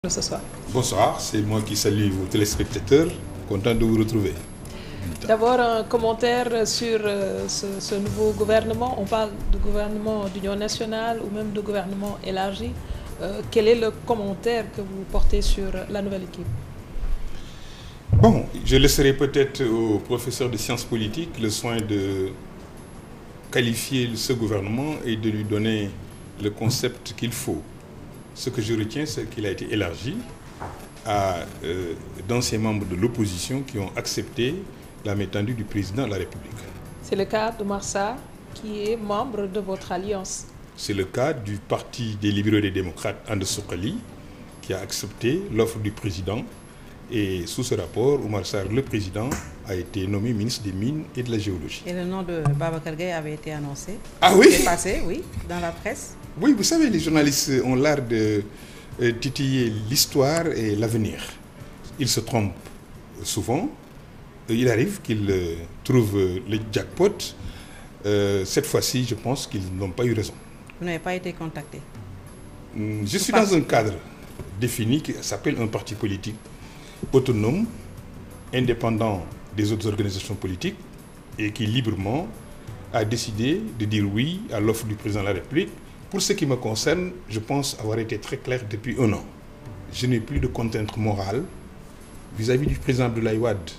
Ce soir. Bonsoir, c'est moi qui salue vos téléspectateurs, content de vous retrouver. D'abord, un commentaire sur ce nouveau gouvernement. On parle de gouvernement d'union nationale ou même de gouvernement élargi. Quel est le commentaire que vous portez sur la nouvelle équipe? Bon, je laisserai peut-être au professeur de sciences politiques le soin de qualifier ce gouvernement et de lui donner le concept qu'il faut. Ce que je retiens, c'est qu'il a été élargi à d'anciens membres de l'opposition qui ont accepté la main tendue du président de la République. C'est le cas d'Oumar Sarr, qui est membre de votre alliance. C'est le cas du Parti des libéraux et des démocrates, And Suqali, qui a accepté l'offre du président. Et sous ce rapport, Oumar Sarr, le président, a été nommé ministre des Mines et de la Géologie. Et le nom de Babacar Gaye avait été annoncé. Ah oui? C'est passé, oui, dans la presse. Oui, vous savez, les journalistes ont l'art de titiller l'histoire et l'avenir. Ils se trompent souvent. Il arrive qu'ils trouvent le jackpot. Cette fois-ci, je pense qu'ils n'ont pas eu raison. Vous n'avez pas été contacté? Je suis dans un cadre défini qui s'appelle un parti politique autonome, indépendant des autres organisations politiques et qui librement a décidé de dire oui à l'offre du président de la République. Pour ce qui me concerne, je pense avoir été très clair depuis un an. Je n'ai plus de contraintes morales vis-à-vis du président Abdoulaye Wade,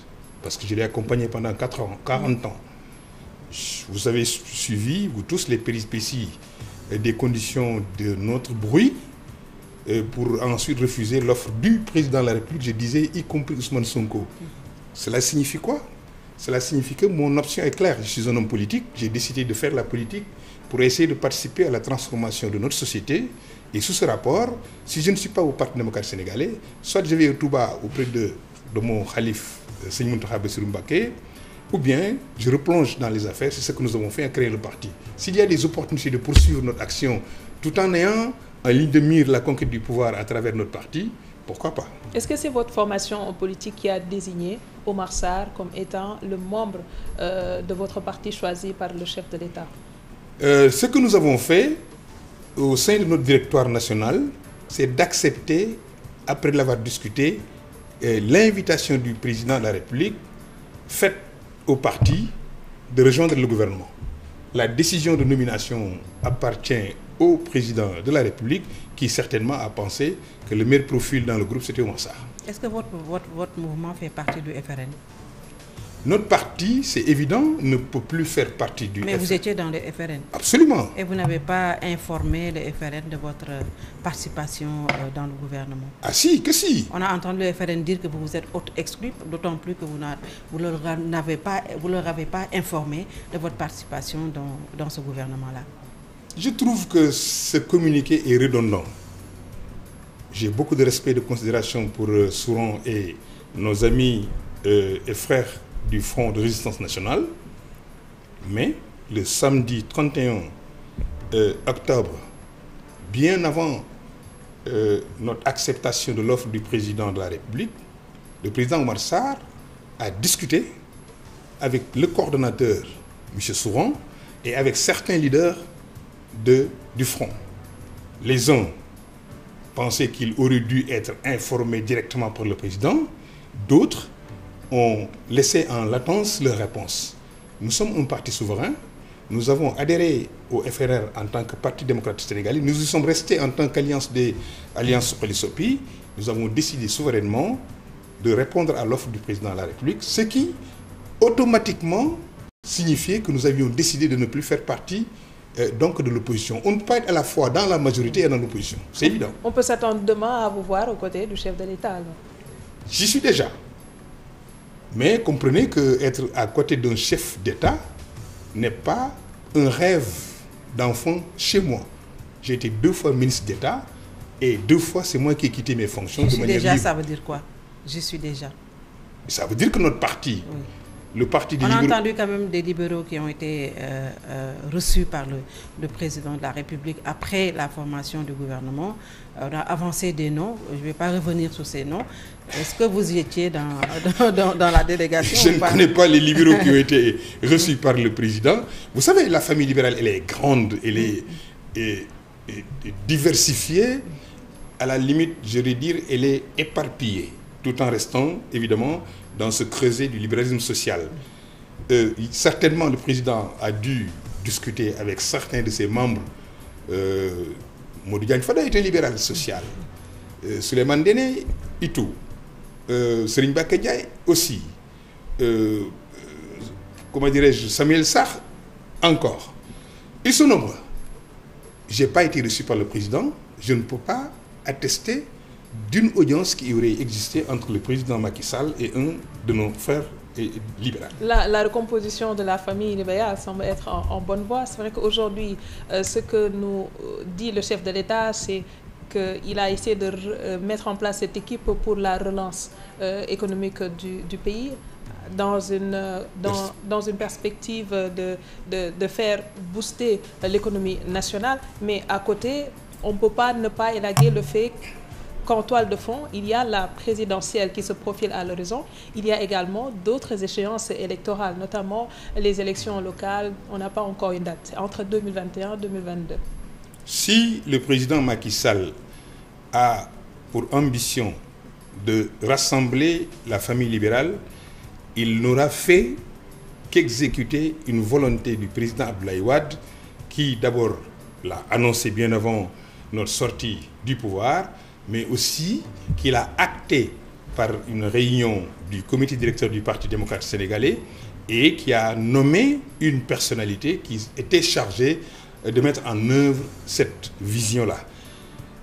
parce que je l'ai accompagné pendant 40 ans. Vous avez suivi, vous tous, les péripéties des conditions de notre bruit pour ensuite refuser l'offre du président de la République, je disais, y compris Ousmane Sonko. Cela signifie quoi? Cela signifie que mon option est claire. Je suis un homme politique, j'ai décidé de faire la politique pour essayer de participer à la transformation de notre société. Et sous ce rapport, si je ne suis pas au Parti démocrate sénégalais, soit je vais au Touba auprès de mon calife, Seigneur Mountakha Bassirou Mbacké, ou bien je replonge dans les affaires. C'est ce que nous avons fait à créer le parti. S'il y a des opportunités de poursuivre notre action tout en ayant en ligne de mire la conquête du pouvoir à travers notre parti, pourquoi pas? Est-ce que c'est votre formation en politique qui a désigné Oumar Sarr comme étant le membre de votre parti choisi par le chef de l'État? Ce que nous avons fait au sein de notre directoire national, c'est d'accepter, après l'avoir discuté, l'invitation du président de la République faite au parti de rejoindre le gouvernement. La décision de nomination appartient au président de la République qui certainement a pensé que le meilleur profil dans le groupe c'était Oumar Sarr. Est-ce que votre mouvement fait partie du FRN? Notre parti, c'est évident, ne peut plus faire partie du FRN. Mais vous étiez dans le FRN? Absolument. Et vous n'avez pas informé le FRN de votre participation dans le gouvernement? Ah si, que si. On a entendu le FRN dire que vous vous êtes exclu, d'autant plus que vous leur avez pas informé de votre participation dans ce gouvernement-là. Je trouve que ce communiqué est redondant. J'ai beaucoup de respect et de considération pour Souran et nos amis et frères du Front de résistance nationale. Mais le samedi 31 octobre, bien avant notre acceptation de l'offre du président de la République, le président Oumar Sarr a discuté avec le coordonnateur, M. Souran, et avec certains leaders du Front. Les uns pensaient qu'il aurait dû être informé directement par le président, d'autres ont laissé en latence leur réponse. Nous sommes un parti souverain, nous avons adhéré au FRR en tant que Parti démocrate sénégalais, nous y sommes restés en tant qu'alliance des alliances Sopi, nous avons décidé souverainement de répondre à l'offre du président de la République, ce qui automatiquement signifiait que nous avions décidé de ne plus faire partie donc de l'opposition. On ne peut pas être à la fois dans la majorité et dans l'opposition, c'est évident. On peut s'attendre demain à vous voir aux côtés du chef de l'État alors? J'y suis déjà. Mais comprenez qu'être à côté d'un chef d'État n'est pas un rêve d'enfant chez moi. J'ai été 2 fois ministre d'État et 2 fois c'est moi qui ai quitté mes fonctions de manière libre. Ça veut dire quoi? Je suis déjà. Ça veut dire que notre parti, oui. Le parti des libéraux... On a libéraux... entendu quand même des libéraux qui ont été reçus par le président de la République après la formation du gouvernement. On a avancé des noms, je ne vais pas revenir sur ces noms. Est-ce que vous y étiez dans la délégation? Je ne connais pas les libéraux qui ont été reçus par le président. Vous savez, la famille libérale, elle est grande, elle est diversifiée. à la limite, je vais dire, elle est éparpillée, tout en restant, évidemment, dans ce creuset du libéralisme social. Certainement, le président a dû discuter avec certains de ses membres. Modou Diagne Fada est un libéral social. Souleymane Ndéné, et tout. Serigne Mbacké Ndiaye aussi. Comment dirais-je, Samuel Sarr, encore. Ils sont nombreux. Je n'ai pas été reçu par le président. Je ne peux pas attester d'une audience qui aurait existé entre le président Macky Sall et un de nos frères libéraux. La recomposition de la famille libérale semble être en bonne voie. C'est vrai qu'aujourd'hui, ce que nous dit le chef de l'État, c'est qu'il a essayé de mettre en place cette équipe pour la relance économique du pays, dans une perspective de faire booster l'économie nationale. Mais à côté, on ne peut pas ne pas élaguer le fait qu'en toile de fond, il y a la présidentielle qui se profile à l'horizon. Il y a également d'autres échéances électorales, notamment les élections locales. On n'a pas encore une date, entre 2021 et 2022. Si le président Macky Sall a pour ambition de rassembler la famille libérale, il n'aura fait qu'exécuter une volonté du président Abdoulaye Wade, qui d'abord l'a annoncé bien avant notre sortie du pouvoir, mais aussi qu'il a acté par une réunion du comité directeur du Parti démocrate sénégalais et qui a nommé une personnalité qui était chargée de mettre en œuvre cette vision-là.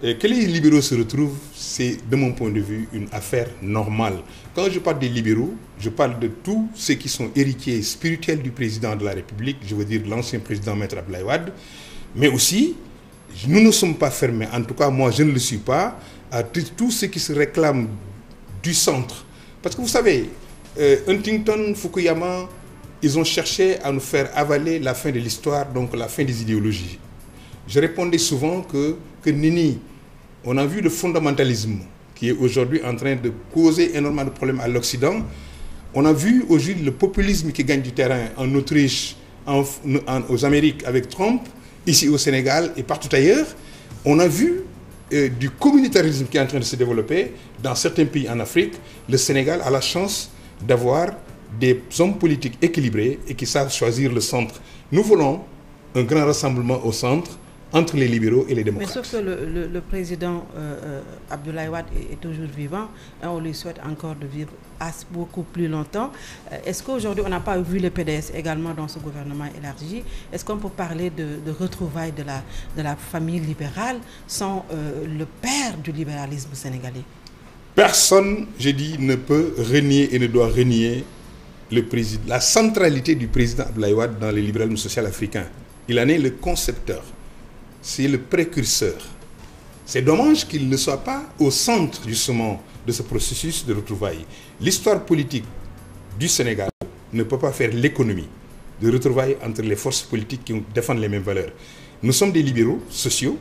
Que les libéraux se retrouvent, c'est, de mon point de vue, une affaire normale. Quand je parle des libéraux, je parle de tous ceux qui sont héritiers spirituels du président de la République, je veux dire l'ancien président Maître Abdoulaye Wade, mais aussi, nous ne sommes pas fermés, en tout cas moi je ne le suis pas, à tous ceux qui se réclament du centre. Parce que vous savez, Huntington, Fukuyama, ils ont cherché à nous faire avaler la fin de l'histoire, donc la fin des idéologies. Je répondais souvent que Nini, on a vu le fondamentalisme qui est aujourd'hui en train de causer énormément de problèmes à l'Occident. On a vu aujourd'hui le populisme qui gagne du terrain en Autriche, aux Amériques avec Trump, ici au Sénégal et partout ailleurs. On a vu du communautarisme qui est en train de se développer dans certains pays en Afrique. Le Sénégal a la chance d'avoir des hommes politiques équilibrés et qui savent choisir le centre. Nous voulons un grand rassemblement au centre entre les libéraux et les démocrates. Mais sauf que le président Abdoulaye Wade est toujours vivant et on lui souhaite encore de vivre beaucoup plus longtemps. Est-ce qu'aujourd'hui on n'a pas vu le PDS également dans ce gouvernement élargi? Est-ce qu'on peut parler de retrouvailles de la famille libérale sans le père du libéralisme sénégalais? Personne, j'ai dit, ne peut renier et ne doit renier la centralité du président Abdoulaye Wade dans le libéralisme social africain. Il en est le concepteur. C'est le précurseur. C'est dommage qu'il ne soit pas au centre justement de ce processus de retrouvailles. L'histoire politique du Sénégal ne peut pas faire l'économie de retrouvailles entre les forces politiques qui défendent les mêmes valeurs. Nous sommes des libéraux sociaux.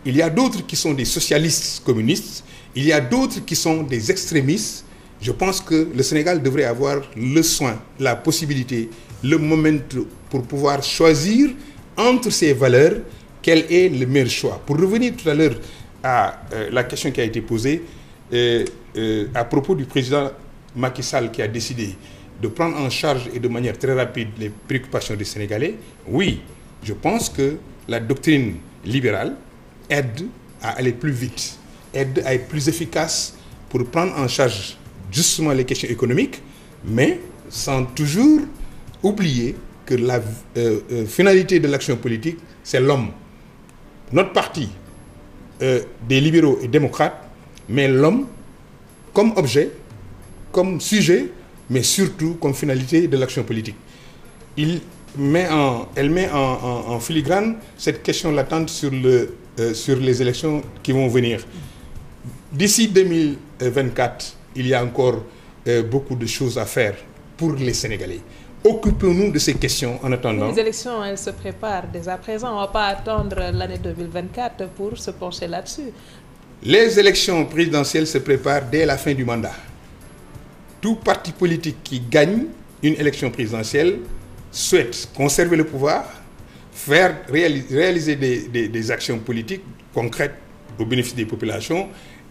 Il y a d'autres qui sont des socialistes communistes. Il y a d'autres qui sont des extrémistes. Je pense que le Sénégal devrait avoir le soin, la possibilité, le moment pour pouvoir choisir entre ces valeurs quel est le meilleur choix. Pour revenir tout à l'heure à la question qui a été posée à propos du président Macky Sall qui a décidé de prendre en charge et de manière très rapide les préoccupations des Sénégalais, oui, je pense que la doctrine libérale aide à aller plus vite, aide à être plus efficace pour prendre en charge justement les questions économiques, mais sans toujours oublier que la finalité de l'action politique, c'est l'homme. Notre parti des libéraux et démocrates met l'homme comme objet, comme sujet, mais surtout comme finalité de l'action politique. Elle met en filigrane cette question latente sur les élections qui vont venir. D'ici 2024, il y a encore beaucoup de choses à faire pour les Sénégalais. Occupons-nous de ces questions en attendant. Les élections, elles se préparent dès à présent. On ne va pas attendre l'année 2024 pour se pencher là-dessus. Les élections présidentielles se préparent dès la fin du mandat. Tout parti politique qui gagne une élection présidentielle souhaite conserver le pouvoir, réaliser des actions politiques concrètes au bénéfice des populations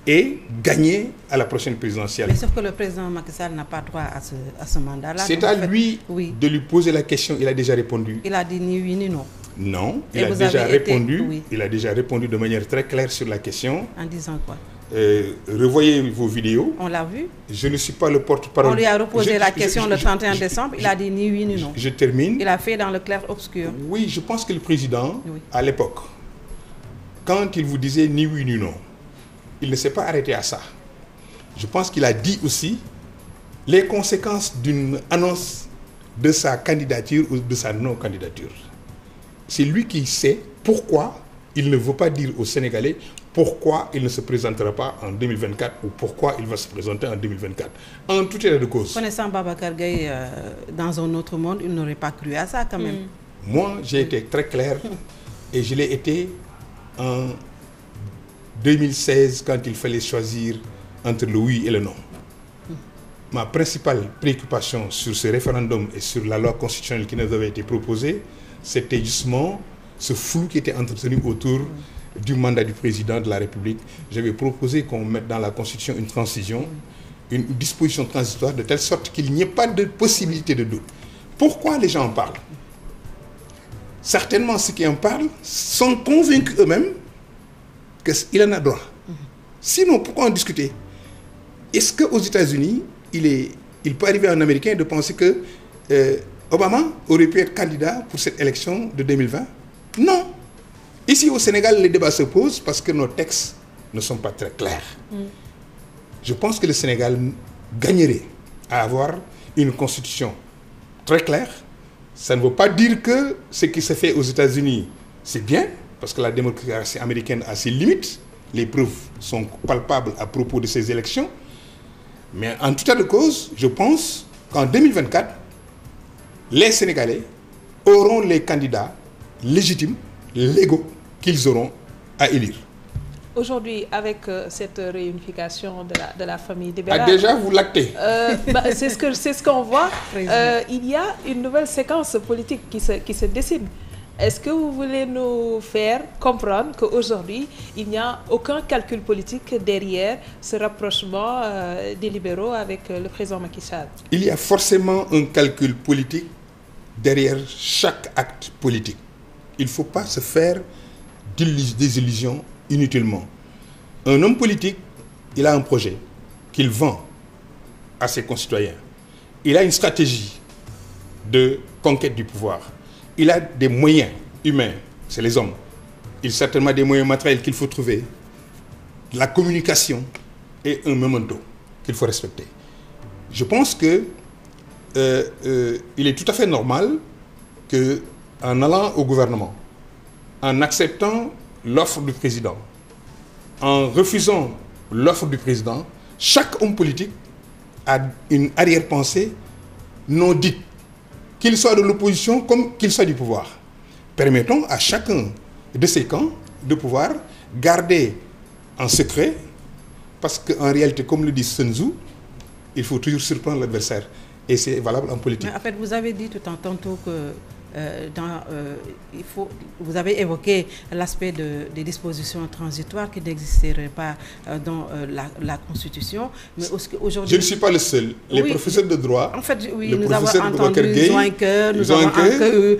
et gagner à la prochaine présidentielle. Mais sauf que le président Macky Sall n'a pas droit à ce mandat-là. C'est à lui de lui poser la question. Il a déjà répondu. Il a dit ni oui ni non. Non, il a déjà répondu. Il a déjà répondu de manière très claire sur la question. En disant quoi? Revoyez vos vidéos. On l'a vu. Je ne suis pas le porte-parole. On lui a reposé la question le 31 décembre. Il a dit ni oui ni non. Je termine. Il a fait dans le clair-obscur. Oui, je pense que le président, à l'époque, quand il vous disait ni oui ni non, il ne s'est pas arrêté à ça. Je pense qu'il a dit aussi les conséquences d'une annonce de sa candidature ou de sa non-candidature. C'est lui qui sait pourquoi il ne veut pas dire aux Sénégalais pourquoi il ne se présentera pas en 2024 ou pourquoi il va se présenter en 2024. En tout état de cause. Connaissant Babacar Gaye dans un autre monde, il n'aurait pas cru à ça quand même. Moi, j'ai été très clair et je l'ai été en 2016 quand il fallait choisir entre le oui et le non. Ma principale préoccupation sur ce référendum et sur la loi constitutionnelle qui nous avait été proposée, c'était justement ce flou qui était entretenu autour du mandat du président de la République. J'avais proposé qu'on mette dans la Constitution une transition, une disposition transitoire de telle sorte qu'il n'y ait pas de possibilité de doute. Pourquoi les gens en parlent? Certainement ceux qui en parlent sont convaincus eux-mêmes qu'il en a droit. Sinon, pourquoi en discuter? Est-ce qu'aux États-Unis, il peut arriver à un Américain de penser que Obama aurait pu être candidat pour cette élection de 2020? Non. Ici au Sénégal, les débats se posent parce que nos textes ne sont pas très clairs. Je pense que le Sénégal gagnerait à avoir une constitution très claire. Ça ne veut pas dire que ce qui se fait aux États-Unis, c'est bien, parce que la démocratie américaine a ses limites. Les preuves sont palpables à propos de ces élections. Mais en tout état de cause, je pense qu'en 2024, les Sénégalais auront les candidats légitimes, légaux, qu'ils auront à élire. Aujourd'hui, avec cette réunification de la famille des Bérard... déjà, vous l'actez. C'est ce qu'on voit. Il y a une nouvelle séquence politique qui se dessine. Est-ce que vous voulez nous faire comprendre qu'aujourd'hui, il n'y a aucun calcul politique derrière ce rapprochement des libéraux avec le président Macky Sall? Il y a forcément un calcul politique derrière chaque acte politique. Il ne faut pas se faire des illusions inutilement. Un homme politique, il a un projet qu'il vend à ses concitoyens. Il a une stratégie de conquête du pouvoir. Il a des moyens humains, c'est les hommes. Il a certainement des moyens matériels qu'il faut trouver, la communication et un memento qu'il faut respecter. Je pense que il est tout à fait normal qu'en allant au gouvernement, en acceptant l'offre du président, en refusant l'offre du président, chaque homme politique a une arrière-pensée non dite, qu'il soit de l'opposition comme qu'il soit du pouvoir. Permettons à chacun de ces camps de pouvoir garder en secret, parce qu'en réalité, comme le dit Sun Tzu, il faut toujours surprendre l'adversaire. Et c'est valable en politique. Mais en fait, vous avez dit tout un tantôt que vous avez évoqué l'aspect des dispositions transitoires qui n'existeraient pas dans la Constitution. Mais aujourd'hui, je ne suis pas le seul. Les professeurs de droit, en fait, oui, le nous avons professeur entendu Zoinker, nous avons entendu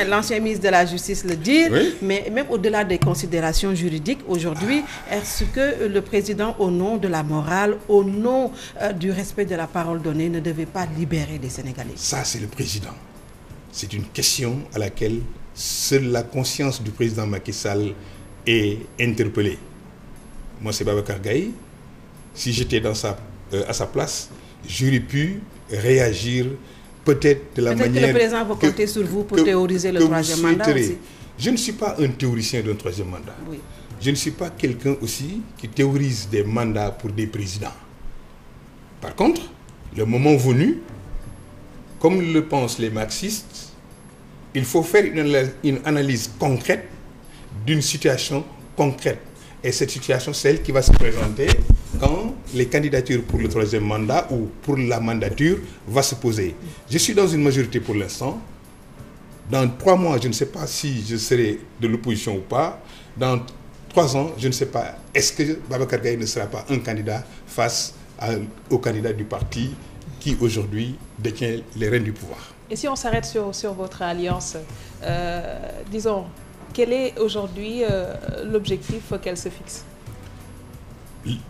l'ancien ministre de la Justice le dire. Oui. Mais même au-delà des considérations juridiques, aujourd'hui, est-ce que le président, au nom de la morale, au nom du respect de la parole donnée, ne devait pas libérer les Sénégalais? Ça, c'est le président. C'est une question à laquelle seule la conscience du président Macky Sall est interpellée. Moi, c'est Babacar Gaye. Si j'étais à sa place, j'aurais pu réagir peut-être de la manière... Peut-être que le président va compter sur vous pour théoriser le troisième mandat aussi. Je ne suis pas un théoricien d'un troisième mandat. Oui. Je ne suis pas quelqu'un aussi qui théorise des mandats pour des présidents. Par contre, le moment venu, comme le pensent les marxistes, il faut faire une analyse concrète d'une situation concrète. Et cette situation, c'est celle qui va se présenter quand les candidatures pour le troisième mandat ou pour la mandature vont se poser. Je suis dans une majorité pour l'instant. Dans 3 mois, je ne sais pas si je serai de l'opposition ou pas. Dans 3 ans, je ne sais pas, est-ce que Babacar Gaye ne sera pas un candidat face au candidat du parti qui aujourd'hui détient les rênes du pouvoir. Et si on s'arrête sur votre alliance, disons, quel est aujourd'hui l'objectif qu'elle se fixe?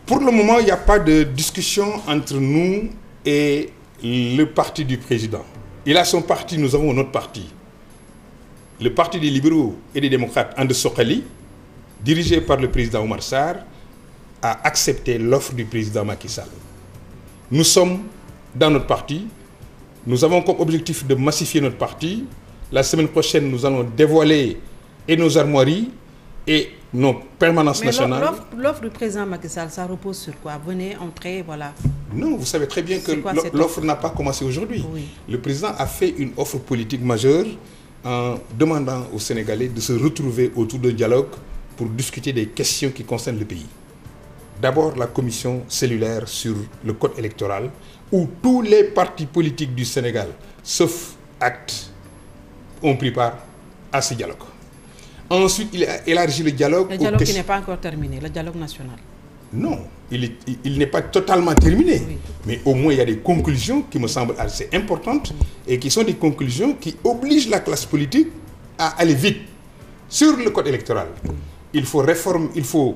Pour le moment, il n'y a pas de discussion entre nous et le parti du président. Il a son parti, nous avons notre parti. Le parti des libéraux et des démocrates, And Sokhali, dirigé par le président Oumar Sarr, a accepté l'offre du président Macky Sall. Nous sommes dans notre parti. Nous avons comme objectif de massifier notre parti. La semaine prochaine, nous allons dévoiler et nos armoiries et nos permanences nationales. L'offre du président Macky Sall, ça repose sur quoi? Venez, entrez, voilà. Non, vous savez très bien que l'offre n'a pas commencé aujourd'hui. Oui. Le président a fait une offre politique majeure en demandant aux Sénégalais de se retrouver autour d'un dialogue pour discuter des questions qui concernent le pays. D'abord, la commission cellulaire sur le code électoral, où tous les partis politiques du Sénégal, sauf ACT, ont pris part à ce dialogue. Ensuite, il a élargi le dialogue. Le dialogue qui n'est pas encore terminé, le dialogue national. Non, il n'est pas totalement terminé. Oui. Mais au moins, il y a des conclusions qui me semblent assez importantes et qui sont des conclusions qui obligent la classe politique à aller vite sur le code électoral. Il faut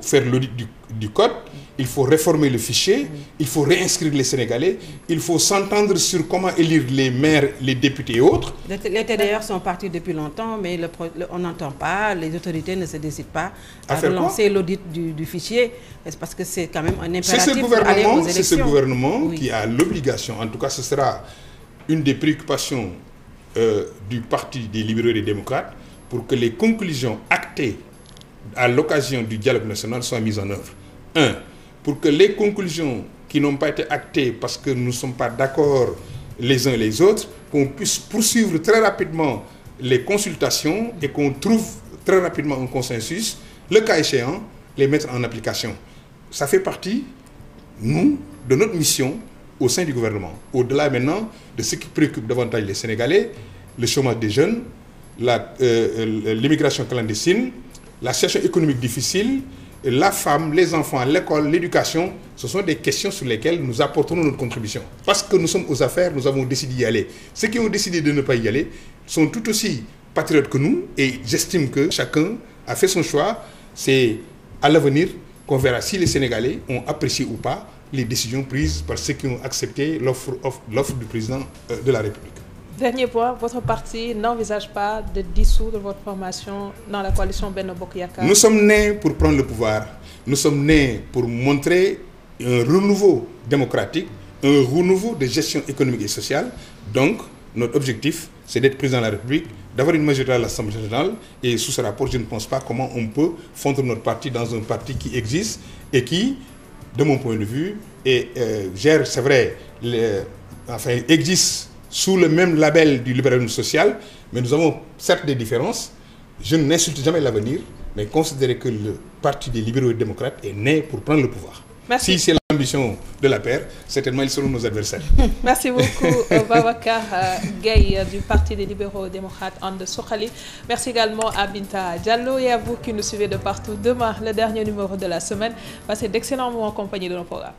faire l'audit du code, il faut réformer le fichier, il faut réinscrire les Sénégalais, il faut s'entendre sur comment élire les maires, les députés et autres. Les TDR sont partis depuis longtemps, mais on n'entend pas, les autorités ne se décident pas à relancer l'audit du fichier, parce que c'est quand même un impératif pour aller aux élections. C'est ce gouvernement qui a l'obligation, en tout cas ce sera une des préoccupations du Parti des libéraux et des démocrates, pour que les conclusions actées à l'occasion du dialogue national soient mises en œuvre. 1. Pour que les conclusions qui n'ont pas été actées parce que nous ne sommes pas d'accord les uns et les autres, qu'on puisse poursuivre très rapidement les consultations et qu'on trouve très rapidement un consensus, le cas échéant, les mettre en application. Ça fait partie, nous, de notre mission au sein du gouvernement. Au-delà maintenant de ce qui préoccupe davantage les Sénégalais, le chômage des jeunes, l'immigration clandestine, la situation économique difficile, la femme, les enfants, l'école, l'éducation, ce sont des questions sur lesquelles nous apportons notre contribution. Parce que nous sommes aux affaires, nous avons décidé d'y aller. Ceux qui ont décidé de ne pas y aller sont tout aussi patriotes que nous et j'estime que chacun a fait son choix. C'est à l'avenir qu'on verra si les Sénégalais ont apprécié ou pas les décisions prises par ceux qui ont accepté l'offre du président de la République. Dernier point, votre parti n'envisage pas de dissoudre votre formation dans la coalition Benno Bokk Yakaar? Nous sommes nés pour prendre le pouvoir. Nous sommes nés pour montrer un renouveau démocratique, un renouveau de gestion économique et sociale. Donc, notre objectif, c'est d'être président de la République, d'avoir une majorité à l'Assemblée nationale. Et sous ce rapport, je ne pense pas comment on peut fondre notre parti dans un parti qui existe et qui, de mon point de vue, gère, c'est vrai, existe sous le même label du libéralisme social, mais nous avons certes des différences. Je n'insulte jamais l'avenir, mais considérer que le Parti des libéraux et démocrates est né pour prendre le pouvoir. Merci. Si c'est l'ambition de la paire, certainement ils seront nos adversaires. Merci beaucoup Babacar Gaye du Parti des libéraux et démocrates And Sokhali. Merci également à Binta Diallo et à vous qui nous suivez de partout. Demain, le dernier numéro de la semaine. Passez d'excellents moments en compagnie de nos programmes.